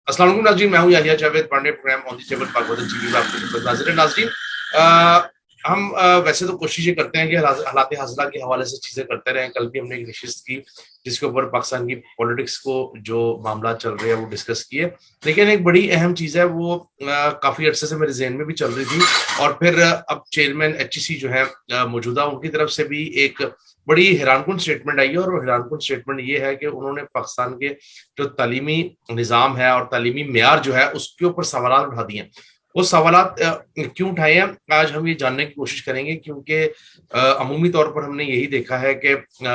अस्सलाम वालेकुम नाज़रीन, मैं हूं Yahya Javed Pandey, program on the table Pakwatan TV में आपकी खिदमत हाजिर है। नाज़रीन, हम वैसे तो कोशिश ये करते हैं कि हालात हासिला के हवाले से चीज़ें करते रहें। कल भी हमने एक नशिस्त की जिसके ऊपर पाकिस्तान की पॉलिटिक्स को जो मामला चल रहे हैं वो डिस्कस किए, लेकिन एक बड़ी अहम चीज़ है वो काफ़ी अरसे से मेरे जहन में भी चल रही थी। और फिर अब चेयरमैन HEC जो है मौजूदा, उनकी तरफ से भी एक बड़ी हैरानकुन स्टेटमेंट आई है। और हैरानकुन स्टेटमेंट ये है कि उन्होंने पाकिस्तान के जो तालीमी निज़ाम है और तालीमी मेयार जो है उसके ऊपर सवाल उठा दिए हैं। वो सवालात क्यों उठाए हैं, आज हम ये जानने की कोशिश करेंगे, क्योंकि अमूमी तौर पर हमने यही देखा है कि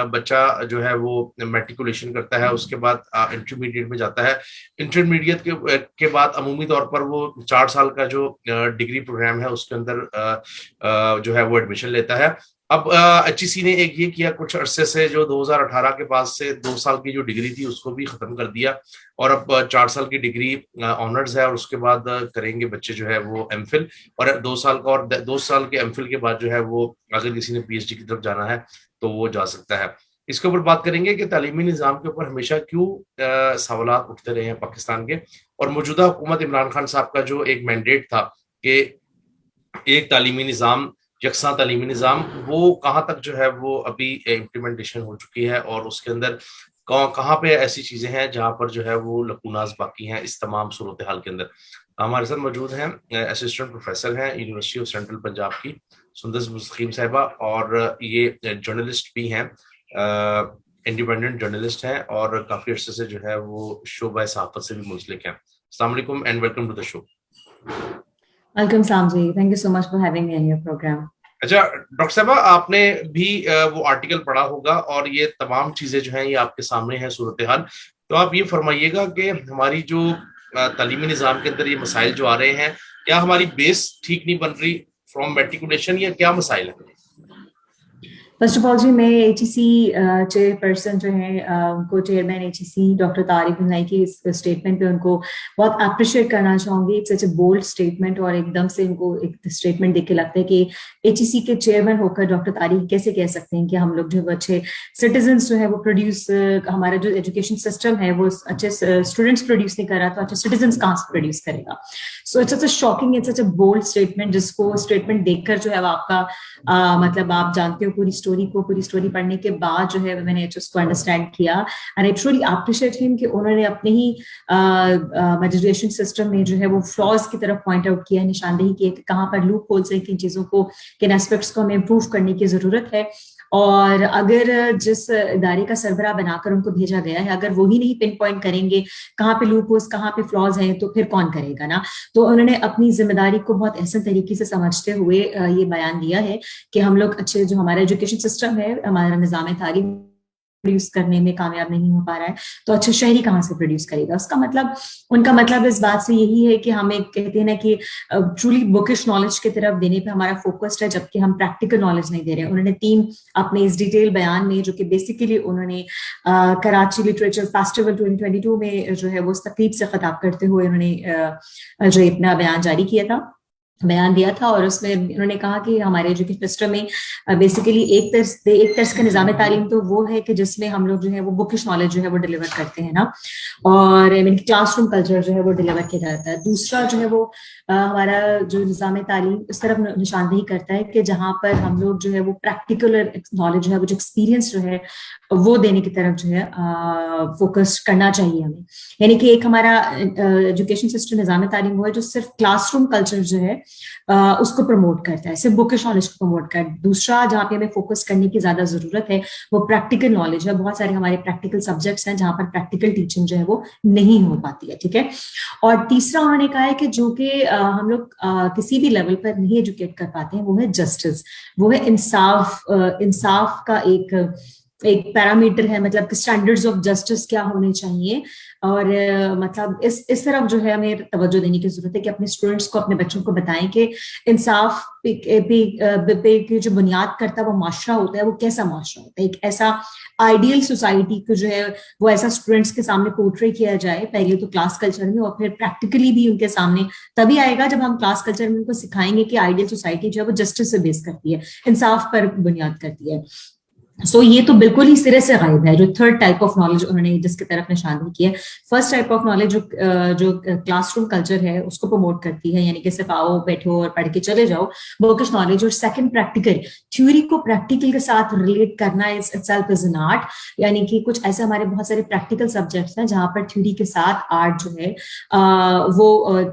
बच्चा जो है वो मेट्रिकुलेशन करता है, उसके बाद इंटरमीडिएट में जाता है। इंटरमीडिएट के बाद अमूमी तौर पर वो 4 साल का जो डिग्री प्रोग्राम है उसके अंदर जो है वो एडमिशन लेता है। अब HEC ने एक ये किया कुछ अरसे से, जो 2018 के बाद से 2 साल की जो डिग्री थी उसको भी खत्म कर दिया, और अब 4 साल की डिग्री ऑनर्स है, और उसके बाद करेंगे बच्चे जो है वो MPhil, और 2 साल का, और 2 साल के MPhil के बाद जो है वो अगर किसी ने PhD की तरफ जाना है तो वो जा सकता है। इसके ऊपर बात करेंगे कि तालीमी निज़ाम के ऊपर हमेशा क्यों सवालात उठते रहे हैं पाकिस्तान के, और मौजूदा हुकूमत इमरान खान साहब का जो एक मैंडेट था कि एक तालीमी निज़ाम, यकसा तालीमी निज़ाम, वो कहाँ तक जो है वो अभी इम्प्लीमेंटेशन हो चुकी है, और उसके अंदर कहाँ पे ऐसी चीज़ें हैं जहाँ पर जो है वो लकूनास बाकी हैं इस तमाम सूरत हाल के अंदर। हमारे साथ मौजूद हैं असिस्टेंट प्रोफेसर हैं यूनिवर्सिटी ऑफ सेंट्रल पंजाब की सुंदस मुस्तकीम साहिबा, और ये जर्नलिस्ट भी हैं, इंडिपेंडेंट जर्नलिस्ट हैं, और काफ़ी अर्से से जो है वो शोबा सहाफ़त से भी मुंसलिक हैं। अस्सलाम वालेकुम and welcome to the show. Welcome, Samji. Thank you so much for having me in your program. अच्छा डॉक्टर साहबा, आपने भी वो आर्टिकल पढ़ा होगा, और ये तमाम चीजें जो हैं ये आपके सामने हैं सूरत हाल। तो आप ये फरमाइएगा कि हमारी जो तालीमी निज़ाम के अंदर ये मसाइल जो आ रहे हैं, क्या हमारी बेस ठीक नहीं बन रही फ्रॉम मेट्रिकुलेशन, या क्या मसाइल है? फर्स्ट ऑफ ऑल जी, मैं HEC चेयरपर्सन जो है उनको, chairman HEC doctor Tariq Inai की इस स्टेटमेंट पे उनको बहुत अप्रिशिएट करना चाहूंगी। It's such a bold statement, और एकदम से उनको एक स्टेटमेंट देख के लगता है कि HEC के चेयरमैन होकर डॉक्टर तारिक कैसे कह सकते हैं कि हम लोग जो अच्छे सिटीजन्स जो है वो प्रोड्यूस, हमारा जो एजुकेशन सिस्टम है वो अच्छे स्टूडेंट्स प्रोड्यूस नहीं कर रहा, तो अच्छे सिटीजन्स कहाँ से प्रोड्यूस करेगा। So it's such a shocking, it's such a bold statement, जिसको स्टेटमेंट देखकर जो है आपका मतलब आप जानते हो पूरी स्टोरी पढ़ने के बाद जो है मैंने उसको अंडरस्टैंड किया, and I truly appreciate him कि उन्होंने अपने ही एजुकेशन सिस्टम में जो है वो फ्लॉज की तरफ पॉइंट आउट किया, निशानदेही की कि कहाँ पर लूप होल्स हैं, किन चीजों को, किन एस्पेक्ट्स को हमें इम्प्रूव करने की जरूरत है। और अगर जिस इदारे का सरबराह बनाकर उनको भेजा गया है, अगर वो ही नहीं पिन पॉइंट करेंगे कहाँ पे लूप होल्स, कहाँ पे फ्लॉज हैं, तो फिर कौन करेगा ना। तो उन्होंने अपनी जिम्मेदारी को बहुत ऐसे तरीके से समझते हुए ये बयान दिया है कि हम लोग अच्छे, जो हमारा एजुकेशन सिस्टम है, हमारा निज़ाम तालीम प्रोड्यूस करने में कामयाब नहीं हो पा रहा है, तो अच्छे शहरी कहाँ से प्रोड्यूस करेगा। उसका मतलब, उनका मतलब इस बात से यही है कि हमें कहते हैं ना कि ट्रूली बुकिश नॉलेज की तरफ देने पे हमारा फोकस्ड है, जबकि हम प्रैक्टिकल नॉलेज नहीं दे रहे हैं। उन्होंने 3 अपने इस डिटेल बयान में, जो कि बेसिकली उन्होंने कराची लिटरेचर फेस्टिवल 2022 में जो है वो उस तकरीब से खिताब करते हुए उन्होंने जो अपना बयान दिया था, और उसमें उन्होंने कहा कि हमारे एजुकेशन सिस्टम में बेसिकली एक तरह का निज़ाम तालीम तो वो है कि जिसमें हम लोग जो है वो बुकिश नॉलेज जो है वो डिलीवर करते हैं ना, और क्लासरूम कल्चर जो है वो डिलीवर किया जाता है। दूसरा जो है वो हमारा जो निज़ाम तालीम इस तरफ निशानदेही करता है कि जहाँ पर हम लोग जो है वो प्रैक्टिकल नॉलेज जो है, वो जो एक्सपीरियंस जो है वो देने की तरफ जो है फोकस करना चाहिए हमें। यानी कि एक हमारा एजुकेशन सिस्टम, निज़ाम तालीम वो है जो सिर्फ क्लासरूम कल्चर जो है उसको प्रमोट करता है, सिर्फ बुकिश नॉलेज को प्रमोट करता है। दूसरा जहाँ पे हमें फोकस करने की ज्यादा जरूरत है वो प्रैक्टिकल नॉलेज है। बहुत सारे हमारे प्रैक्टिकल सब्जेक्ट्स हैं जहाँ पर प्रैक्टिकल टीचिंग जो है वो नहीं हो पाती है, ठीक है। और तीसरा उन्होंने कहा है कि जो कि हम लोग किसी भी लेवल पर नहीं एजुकेट कर पाते हैं, वो है जस्टिस, वो है इंसाफ। इंसाफ का एक पैरामीटर है, मतलब स्टैंडर्ड्स ऑफ जस्टिस क्या होने चाहिए, और मतलब इस तरफ जो है हमें तवज्जो देने की जरूरत है कि अपने स्टूडेंट्स को, अपने बच्चों को बताएं कि इंसाफ पे जो बुनियाद करता है वो माशरा होता है, वो कैसा माशरा होता है। एक ऐसा आइडियल सोसाइटी को जो है वो ऐसा स्टूडेंट्स के सामने पोर्ट्रे किया जाए, पहले तो क्लास कल्चर में, और फिर प्रैक्टिकली भी उनके सामने तभी आएगा जब हम क्लास कल्चर में उनको सिखाएंगे कि आइडियल सोसाइटी जो है वो जस्टिस से बेस करती है, इंसाफ पर बुनियाद करती है। सो ये तो बिल्कुल ही सिरे से गायब है। जो थर्ड टाइप ऑफ नॉलेज उन्होंने जिसकी तरफ निशानदेही की है, फर्स्ट टाइप ऑफ नॉलेज जो क्लासरूम कल्चर है उसको प्रमोट करती है, यानी कि सिर्फ आओ बैठो और पढ़ के चले जाओ, बुकिश नॉलेज। और सेकंड प्रैक्टिकल, थ्योरी को प्रैक्टिकल के साथ रिलेट करना is itself is an art, यानी कि कुछ ऐसे हमारे बहुत सारे प्रैक्टिकल सब्जेक्ट्स हैं जहां पर थ्योरी के साथ आर्ट जो है वो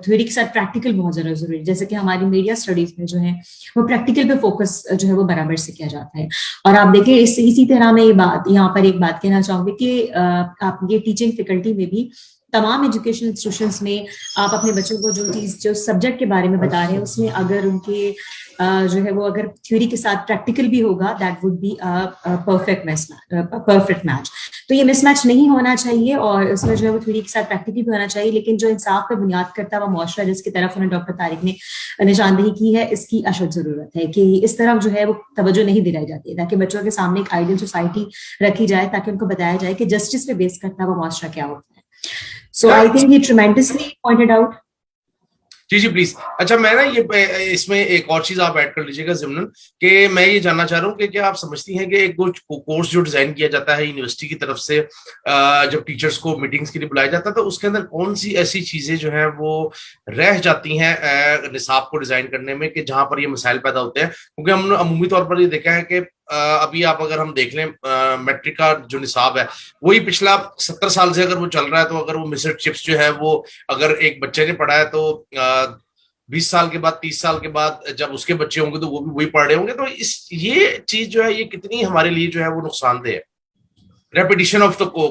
थ्योरी के साथ प्रैक्टिकल बहुत ज्यादा जरूरी है। जैसे कि हमारी मीडिया स्टडीज में जो है वो प्रैक्टिकल पे फोकस जो है वो बराबर से किया जाता है। और आप देखिए इसी तरह मैं ये बात यहाँ पर एक बात कहना चाहूंगी कि आप ये टीचिंग फैकल्टी में भी तमाम एजुकेशन इंस्टीट्यूशंस में आप अपने बच्चों को जो सब्जेक्ट के बारे में बता रहे हैं उसमें अगर उनके जो है वो अगर थ्योरी के साथ प्रैक्टिकल भी होगा, that would be perfect match. तो ये मिसमैच नहीं होना चाहिए और इसमें जो है वो थ्योरी के साथ प्रैक्टिकल भी होना चाहिए, लेकिन जो इंसाफ पर बुनियाद करता हुआ मुआशरा जिसकी तरफ उन्हें डॉक्टर तारिक ने निशानदेही की है, इसकी अशद जरूरत है कि इस तरफ जो है वो तवज्जो नहीं दिलाई जाती है, ताकि बच्चों के सामने एक आइडियल सोसाइटी रखी जाए, ताकि उनको बताया जाए कि जस्टिस पे बेस करता हुआ मुआशरा क्या होता है। So I think he tremendously pointed out. जी जी प्लीज। अच्छा मैं ना ये इसमें एक और चीज आप ऐड कर लीजिएगा ज़िमनन, कि मैं ये जानना चाह रहा हूँ कि क्या आप समझती हैं कि एक कोर्स जो डिजाइन किया जाता है यूनिवर्सिटी की तरफ से जब टीचर्स को मीटिंग्स के लिए बुलाया जाता है, तो उसके अंदर कौन सी ऐसी चीजें जो हैं वो रह जाती हैं निसाब को डिजाइन करने में, कि जहां पर ये मसाइल पैदा होते हैं? क्योंकि हमने अमूमी तौर पर ये देखा है कि अभी आप अगर हम देख लें मैट्रिक का जो निसाब है वही पिछला 70 साल से अगर वो चल रहा है, तो अगर वो मिस्र चिप्स जो है वो अगर एक बच्चे ने पढ़ा है तो 20 साल के बाद 30 साल के बाद जब उसके बच्चे होंगे तो वो भी वही पढ़ रहे होंगे। तो ये चीज जो है ये कितनी हमारे लिए जो है वो नुकसानदेह है, रेपिटिशन ऑफ द को।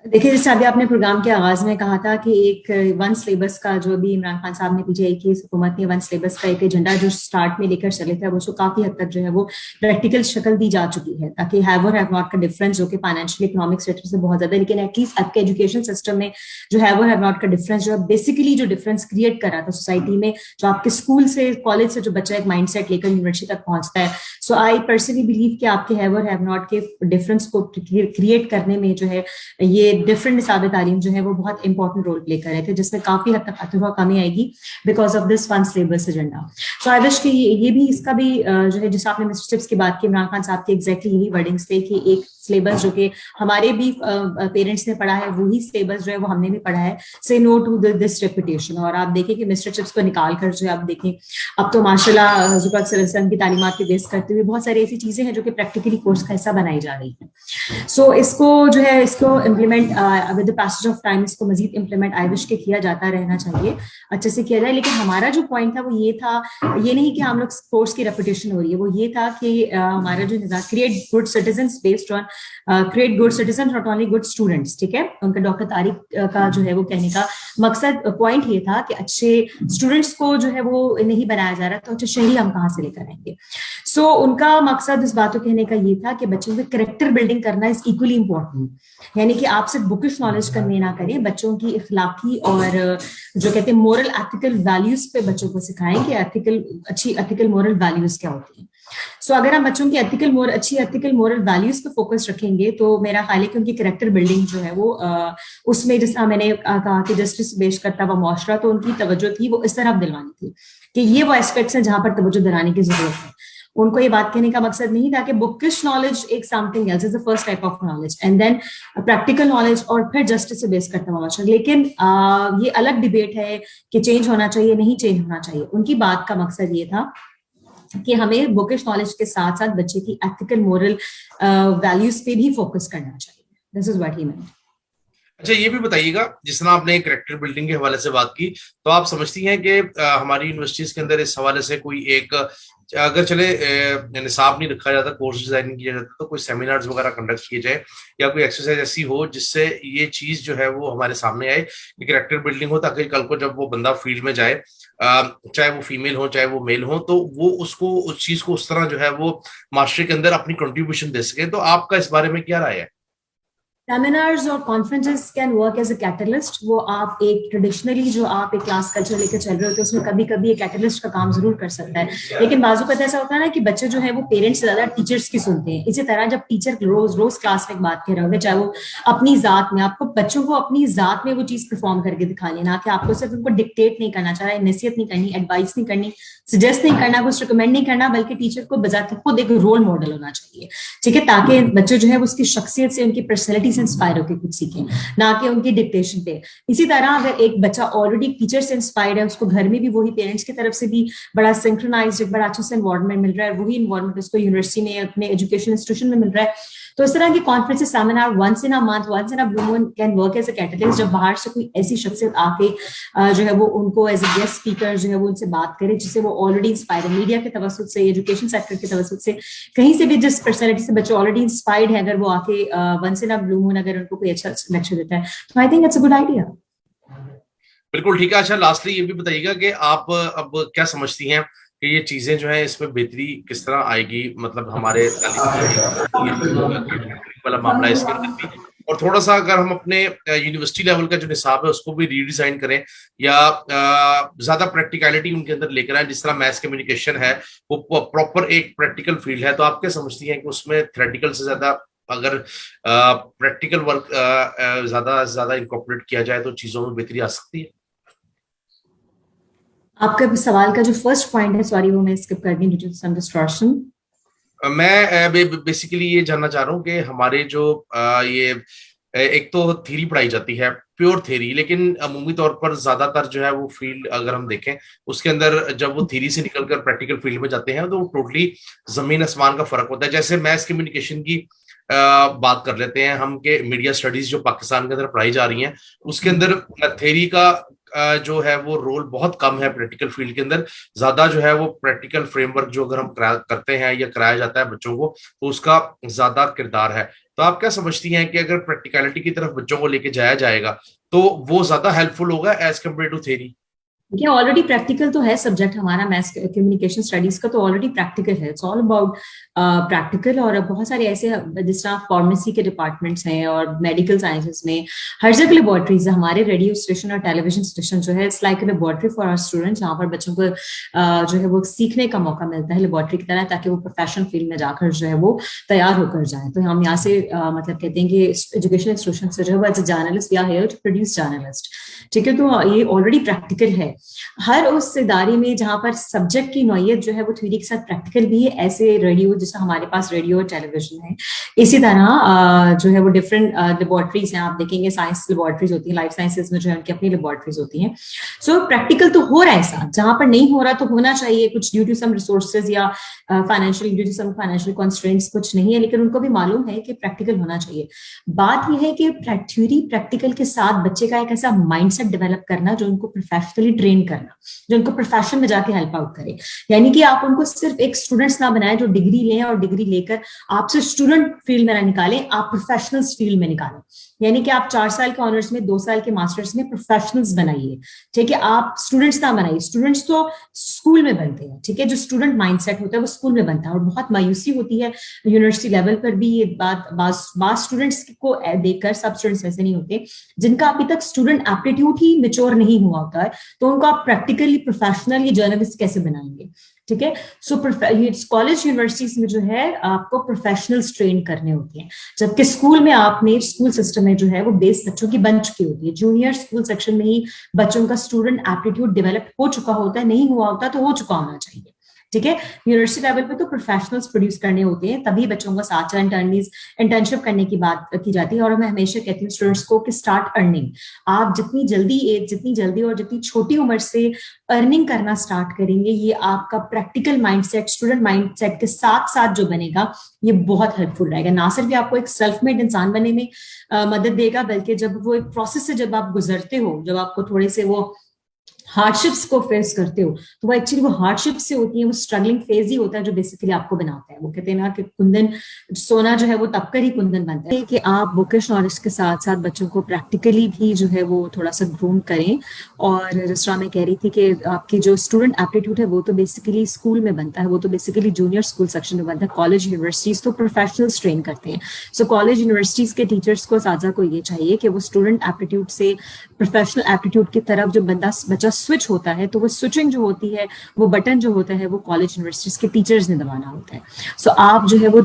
देखिए जैसे अभी आपने प्रोग्राम के आगाज में कहा था कि एक वन सिलेबस का जो भी इमरान खान साहब ने पीजीआई की हुकूमत ने वन सिलेबस का एक एजेंडा जो स्टार्ट में लेकर चले थे, उसको काफी हद तक जो है वो प्रैक्टिकल शक्ल दी जा चुकी है, ताकि हैव और हैव नॉट का डिफरेंस जो कि फाइनेंशियल इकोनॉमिक स्टेटस से बहुत ज्यादा, लेकिन एटलीस्ट आपके एजुकेशन सिस्टम में जो हैव और हैव नॉट का डिफरेंस जो बेसिकली जो डिफरेंस क्रिएट कर रहा था सोसाइटी में, जो आपके स्कूल से कॉलेज से जो बच्चा एक माइंड सेट लेकर यूनिवर्सिटी तक पहुंचता है। सो आई पर्सनली बिलीव कि आपके हैव और हैव नॉट के डिफरेंस को क्रिएट करने में जो है ये डिफरेंट निसाब तालीम जो है वो बहुत इंपॉर्टेंट रोल प्ले कर रहे थे, जिसमें काफी हद तक अथवा कमी आएगी because of this one syllabus agenda. So I wish कि ये भी इसका भी जो है, जिस आपने मिस्टर चिप्स की बात की, इमरान खान साहब की एग्जैक्टली यही वर्डिंग्स थे कि एक सिलेबस जो कि हमारे भी पेरेंट्स ने पढ़ा है वही सिलेबस जो है वो हमने भी पढ़ा है, से नो टू दिस रेपुटेशन। और आप देखें कि मिस्टर चिप्स को निकाल कर जो है आप देखें अब तो माशाल्लाह ज़ुफ़र सल्लल्लाहु की तालीमात पे बेस करते हुए बहुत सारी ऐसी चीजें हैं जो कि प्रैक्टिकली कोर्स का हिस्सा बनाई जा रही है। सो इसको जो है इसको implement with the passage of time इसको मजीद इम्प्लीमेंट आई विश के किया जाता रहना चाहिए, अच्छे से किया जाए। लेकिन हमारा जो पॉइंट था वो ये था, ये नहीं कि हम लोग कोर्स की रेपुटेशन हो रही है, वो ये था कि हमारा जो निज़ाम create good citizens based on create good citizen not only good students. ठीक है, उनका डॉक्टर तारिक का जो है वो कहने का मकसद पॉइंट ये था कि अच्छे स्टूडेंट्स को जो है वो नहीं बनाया जा रहा, तो अच्छे शहरी हम कहाँ से लेकर आएंगे। सो उनका मकसद इस बात को कहने का ये था कि बच्चों की कैरेक्टर बिल्डिंग करना इज इक्वली इंपॉर्टेंट, यानी कि आप सिर्फ बुकिश नॉलेज करने ना करें, बच्चों की इखलाकी और जो कहते हैं मोरल एथिकल वैल्यूज पे बच्चों को सिखाएं कि अच्छी एथिकल मोरल वैल्यूज क्या होती है। सो अगर हम बच्चों की अच्छी एथिकल मोरल वैल्यूज पे फोकस रखेंगे तो मेरा ख्याल है कि उनकी कैरेक्टर बिल्डिंग जो है वो उसमें जैसा मैंने कहा कि जस्टिस बेश करता हुआ मुआशरा, तो उनकी तवज्जो थी वो इस तरफ दिलवानी थी कि ये वो एस्पेक्ट्स हैं जहां पर तवज्जो दिलाने की जरूरत है। उनको ये बात कहने का मकसद नहीं था कि बुकिश नॉलेज एक something else is the first type of knowledge and then practical knowledge और फिर जस्टिस से बेस करता हुआ। लेकिन ये अलग डिबेट है कि चेंज होना चाहिए नहीं चेंज होना चाहिए। उनकी बात का मकसद ये था कि हमें बुकिश नॉलेज के साथ साथ बच्चे की एथिकल मोरल वैल्यूज पे भी फोकस करना चाहिए। दिस इज व्हाट ही मेंट। अच्छा ये भी बताइएगा, जिस तरह आपने कैरेक्टर बिल्डिंग के हवाले से बात की, तो आप समझती हैं कि हमारी यूनिवर्सिटीज के अंदर इस हवाले से कोई एक अगर चले निसाब नहीं रखा जाता, कोर्स डिजाइन नहीं किया जाता, तो कोई सेमिनार्स वगैरह कंडक्ट किए जाए या कोई एक्सरसाइज ऐसी हो जिससे ये चीज जो है वो हमारे सामने आए कि कैरेक्टर बिल्डिंग हो, ताकि कल को जब वो बंदा फील्ड में जाए, चाहे वो फीमेल हो चाहे वो मेल हो, तो वो उसको उस चीज को उस तरह जो है वो मास्टरी के अंदर अपनी कंट्रीब्यूशन दे सके। तो आपका इस बारे में क्या राय है? सेमिनार्स और conferences can work as a catalyst. वो आप एक ट्रेडिशनली जो आप एक क्लास कल्चर लेकर चल रहे होते हैं उसमें कभी कभी एक कैटलिस्ट का काम जरूर कर सकता है, लेकिन बाजू पता ऐसा होता है ना कि बच्चे जो है वो पेरेंट्स से ज्यादा टीचर्स की सुनते हैं. इसी तरह जब टीचर रोज रोज क्लास में एक बात कह रहे होंगे, चाहे वो अपनी जात में, आपको बच्चों को अपनी जात में वो चीज परफॉर्म करके दिखानी है, ना कि आपको सिर्फ उनको डिक्टेट नहीं करना, चाह रहा है नसीहत नहीं करनी, एडवाइस नहीं करनी, सजेस्ट नहीं करना, कुछ रिकमेंड नहीं करना, बल्कि टीचर को बजाते खुद एक रोल मॉडल होना चाहिए. ठीक है, ताकि बच्चे जो है उसकी शख्सियत से, उनकी पर्सनैलिटी से इंस्पायर होकर कुछ सीखें, ना कि उनकी डिक्टेशन पे. इसी तरह अगर एक बच्चा ऑलरेडी टीचर से इंस्पायर्ड है, उसको घर में भी वही पेरेंट्स की तरफ से भी बड़ा सिंक्रोनाइज्ड, बड़ा अच्छा से एनवायरनमेंट मिल रहा है, वही एनवायरनमेंट उसको यूनिवर्सिटी में, अपने एजुकेशन इंस्टीट्यूशन में मिल रहा है, तो इस तरह की conferences, seminar once in a month, once in a blue moon can work as a catalyst. जब बाहर से कोई ऐसी शख्सियत आके जो है वो उनको एज अ गेस्ट स्पीकर जो है वो उनसे बात करे, जिससे वो ऑलरेडी इंस्पायर्ड है, मीडिया के तवसुत से, एजुकेशन सेक्टर के तवसुत से, कहीं से भी जिस पर्सनैलिटी से बच्चे ऑलरेडी इंस्पायर्ड है, अगर वो आके once in a blue moon अगर उनको कोई अच्छा लेक्चर देता है, तो I think it's a good idea. बिल्कुल ठीक है. अच्छा, लास्टली ये भी बताइएगा कि आप अब क्या समझती हैं कि ये चीजें जो है इसमें बेहतरी किस तरह आएगी, मतलब हमारे वाला मामला है इसके अंदर भी, और थोड़ा सा अगर हम अपने यूनिवर्सिटी लेवल का जो निसाब है उसको भी रीडिजाइन करें या ज्यादा प्रैक्टिकलिटी उनके अंदर लेकर आए, जिस तरह मैथ्स कम्युनिकेशन है वो प्रॉपर एक प्रैक्टिकल फील्ड है, तो आप क्या समझती हैं कि उसमें थ्योरेटिकल से ज्यादा अगर प्रैक्टिकल वर्क ज्यादा ज्यादा इनकॉर्पोरेट किया जाए तो चीजों में बेहतरी आ सकती है? आपका सवाल का जो फर्स्ट पॉइंट है, सॉरी वो मैं स्किप कर दी ड्यू टू सम डिस्टॉर्शन. मैं बेसिकली ये जानना चाह रहा हूँ कि हमारे जो ये एक तो थ्योरी पढ़ाई जाती है, प्योर थ्योरी, लेकिन अमूमी तौर पर ज्यादातर जो है वो फील्ड अगर हम देखें उसके अंदर जब वो थ्योरी से निकलकर प्रैक्टिकल फील्ड में जाते हैं तो टोटली जमीन आसमान का फर्क होता है. जैसे मैथ्स कम्युनिकेशन की बात कर लेते हैं हम, के मीडिया स्टडीज जो पाकिस्तान के अंदर पढ़ाई जा रही हैं उसके अंदर थ्योरी का जो है वो रोल बहुत कम है. प्रैक्टिकल फील्ड के अंदर ज्यादा जो है वो प्रैक्टिकल फ्रेमवर्क जो अगर हम करते हैं या कराया जाता है बच्चों को तो उसका ज्यादा किरदार है. तो आप क्या समझती हैं कि अगर प्रैक्टिकलिटी की तरफ बच्चों को लेके जाया जाएगा तो वो ज्यादा हेल्पफुल होगा एज कम्पेयर टू थ्योरी? ये ऑलरेडी प्रैक्टिकल तो है सब्जेक्ट हमारा, मैथ्स कम्युनिकेशन स्टडीज का तो ऑलरेडी प्रैक्टिकल है. It's all about practical. और बहुत सारे ऐसे जिस तरह फार्मेसी के डिपार्टमेंट्स हैं और मेडिकल साइंसेस में हर जगह लेबोरेटरीज है. हमारे रेडियो स्टेशन और टेलीविजन स्टेशन जो है it's like laboratory for our students, जहाँ पर बच्चों को जो है वो सीखने का मौका मिलता है लेबोरेटरी की तरह, ताकि वो प्रोफेशनल फील्ड में जाकर जो है वो तैयार होकर जाए. तो हम यहाँ से मतलब कहते हैं कि एजुकेशन इंस्टीट्यूशन से जो है वो एज अ जर्नलिस्ट या हियर टू प्रोड्यूस जर्नलिस्ट. ठीक है, तो ये ऑलरेडी प्रैक्टिकल है. हर उस इदारे में जहां पर सब्जेक्ट की नौयत जो है वो थ्योरी के साथ प्रैक्टिकल भी है, ऐसे रेडियो जैसा हमारे पास रेडियो और टेलीविजन है, इसी तरह जो है वो डिफरेंट लेबोरेटरीज हैं. आप देखेंगे साइंस लेबोरेटरीज होती है, लाइफ साइंसेज में जो है उनकी अपनी लेबोरेटरीज होती हैं. सो प्रैक्टिकल तो हो रहा है साथ, जहां पर नहीं हो रहा तो होना चाहिए, कुछ ड्यू टू सम रिसोर्सेज या financial due to some financial constraints कुछ नहीं है, लेकिन उनको भी मालूम है कि प्रैक्टिकल होना चाहिए. बात यह है कि थ्योरी प्रैक्टिकल के साथ बच्चे का एक ऐसा माइंडसेट डेवलप करना जो उनको प्रोफेशनली ट्रेन करना, जो उनको प्रोफेशन में जाके हेल्प आउट करे. यानी कि आप उनको सिर्फ एक स्टूडेंट्स ना बनाए जो डिग्री लें और डिग्री लेकर आपसे स्टूडेंट फील्ड में ना निकालें, आप प्रोफेशनल्स फील्ड में निकालें. यानी कि आप 4 साल के ऑनर्स में, 2 साल के मास्टर्स में प्रोफेशनल्स बनाइए. ठीक है, आप स्टूडेंट्स ना बनाइए. स्टूडेंट्स तो स्कूल में बनते हैं, ठीक है, जो स्टूडेंट माइंडसेट होता है वो स्कूल में बनता है. और बहुत मायूसी होती है यूनिवर्सिटी लेवल पर भी ये बात, बात स्टूडेंट्स को देखकर. सब स्टूडेंट्स ऐसे नहीं होते जिनका अभी तक स्टूडेंट एप्टीट्यूड ही मेच्योर नहीं हुआ होता है, तो उनको आप प्रैक्टिकली प्रोफेशनल या जर्नलिस्ट कैसे बनाएंगे? ठीक है, सो कॉलेज यूनिवर्सिटीज में जो है आपको प्रोफेशनल्स ट्रेन करने होते हैं, जबकि स्कूल में आपने स्कूल सिस्टम में जो है वो बेस बच्चों की बन चुकी होती है. जूनियर स्कूल सेक्शन में ही बच्चों का स्टूडेंट एप्टीट्यूड डेवलप हो चुका होता है, नहीं हुआ होता तो हो चुका होना चाहिए. ठीक है, यूनिवर्सिटी लेवल पे तो प्रोफेशनल्स प्रोड्यूस करने होते हैं, तभी बच्चों का साथ इंटर्नशिप करने की बात की जाती है. और मैं हमेशा कहती हूँ स्टूडेंट्स को कि स्टार्ट अर्निंग. आप जितनी जल्दी और जितनी छोटी उम्र से अर्निंग करना स्टार्ट करेंगे, ये आपका प्रैक्टिकल माइंडसेट, स्टूडेंट माइंडसेट के साथ साथ जो बनेगा ये बहुत हेल्पफुल रहेगा. ना सिर्फ ये आपको एक सेल्फ मेड इंसान बनने में मदद देगा, बल्कि जब वो एक प्रोसेस से जब आप गुजरते हो, जब आपको थोड़े से वो हार्डशिप्स को फेस करते हो, तो वो एक्चुअली वो हार्डशिप से होती है, वो स्ट्रगलिंग फेज ही होता है जो बेसिकली आपको बनाता है. वो कहते हैं ना कि कुंदन, सोना जो है वो तब कर ही कुंदन बनता है कि आप बुकिश नॉलेज के साथ साथ बच्चों को प्रैक्टिकली भी जो है वो थोड़ा सा ग्रूम करें. और जिस तरह मैं कह रही थी कि आपकी जो स्टूडेंट एप्टीट्यूड है वो तो बेसिकली स्कूल में बनता है, वो तो बेसिकली जूनियर स्कूल सेक्शन में बनता है. कॉलेज यूनिवर्सिटीज तो प्रोफेशनल्स ट्रेन करते हैं. सो कॉलेज यूनिवर्सिटीज के टीचर्स को, साजा को ये चाहिए कि वो स्टूडेंट एप्टीट्यूड से प्रोफेशनल एप्टीट्यूड की तरफ जो बच्चा स्विच होता है, तो वो स्विचिंग जो होती है, वो बटन जो होता है, वो कॉलेज यूनिवर्सिटीज के टीचर्स ने दबाना होता है. सो आप जो है वो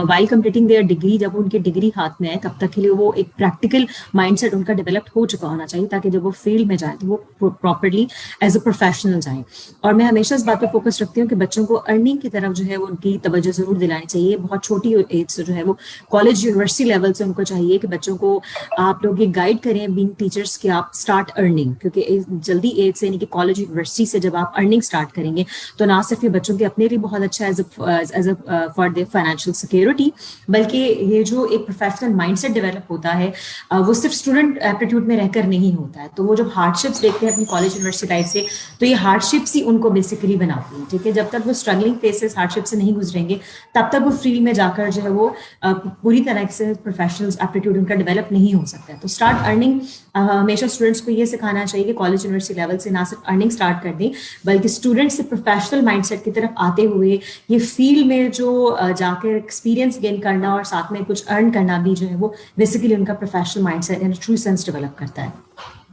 वाइल कंप्लीटिंग देयर डिग्री, जब उनकी डिग्री हाथ में है तब तक के लिए वो एक प्रैक्टिकल माइंडसेट उनका डेवलप हो चुका होना चाहिए, ताकि जब वो फील्ड में जाए तो वो प्रॉपरली एज अ प्रोफेशनल जाए. और मैं हमेशा इस बात पे फोकस रखती हूँ कि बच्चों को अर्निंग की तरफ जो है वो उनकी तवज्जो जरूर दिलानी चाहिए. बहुत छोटी एज से जो है वो कॉलेज यूनिवर्सिटी लेवल से उनको चाहिए कि बच्चों को आप लोग ये गाइड करें बीइंग टीचर्स कि आप स्टार्ट अर्निंग, क्योंकि जल्दी एज से यानी कि कॉलेज यूनिवर्सिटी से जब आप अर्निंग स्टार्ट करेंगे तो ना सिर्फ ये बच्चों के अपने लिए बहुत अच्छा as a for their financial security, बल्कि ये जो एक प्रोफेशनल माइंडसेट डेवलप होता है वो सिर्फ स्टूडेंट एप्टीट्यूड में रहकर नहीं होता है. तो वो जब हार्डशिप्स देखते हैं अपनी कॉलेज यूनिवर्सिटी लाइफ से, तो ये हार्डशिप्स ही उनको बेसिकली बनाती हैं. ठीक है, जब तक वो स्ट्रगलिंग फेसेस हार्डशिप से नहीं गुजरेंगे तब तक वो फील्ड में जाकर जो है वो पूरी तरह से प्रोफेशनल एप्टीट्यूड उनका डेवलप नहीं हो सकता है. तो स्टार्ट अर्निंग हमेशा स्टूडेंट्स को ये सिखाना चाहिए कि कॉलेज यूनिवर्सिटी लेवल से ना सिर्फ अर्निंग स्टार्ट कर दें, बल्कि स्टूडेंट से प्रोफेशनल माइंडसेट की तरफ आते हुए ये फील्ड में जो जाकर एक्सपीरियंस गेन करना और साथ में कुछ अर्न करना भी जो है वो बेसिकली उनका professional mindset and true sense develop करता है.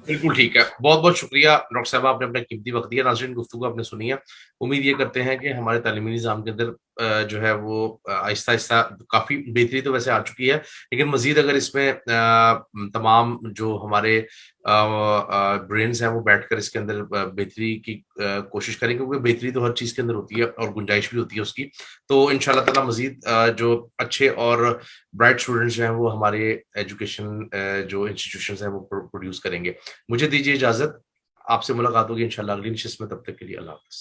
बिल्कुल ठीक है, बहुत बहुत शुक्रिया डॉक्टर साहब, आपने अपना कीमती वक्त दिया. नाज़रीन, गुफ्तगू आपने सुनी है. उम्मीद ये करते हैं कि हमारे तालीमी निज़ाम के अंदर जो है वो आहिस्ता आहिस्ता काफ़ी बेहतरी तो वैसे आ चुकी है, लेकिन मज़ीद अगर इसमें तमाम जो हमारे ब्रेन्स हैं वो बैठकर इसके अंदर बेहतरी की कोशिश करें, क्योंकि बेहतरी तो हर चीज़ के अंदर होती है और गुंजाइश भी होती है उसकी. तो इंशाल्लाह ताला मज़ीद जो अच्छे और ब्राइट स्टूडेंट्स जो हैं वो हमारे एजुकेशन जो इंस्टीट्यूशंस हैं वो प्रोड्यूस करेंगे. मुझे दीजिए इजाज़त, आपसे मुलाकात होगी इंशाल्लाह अगली नशिस्त में. तब तक के लिए अल्लाह हाफ़िज़.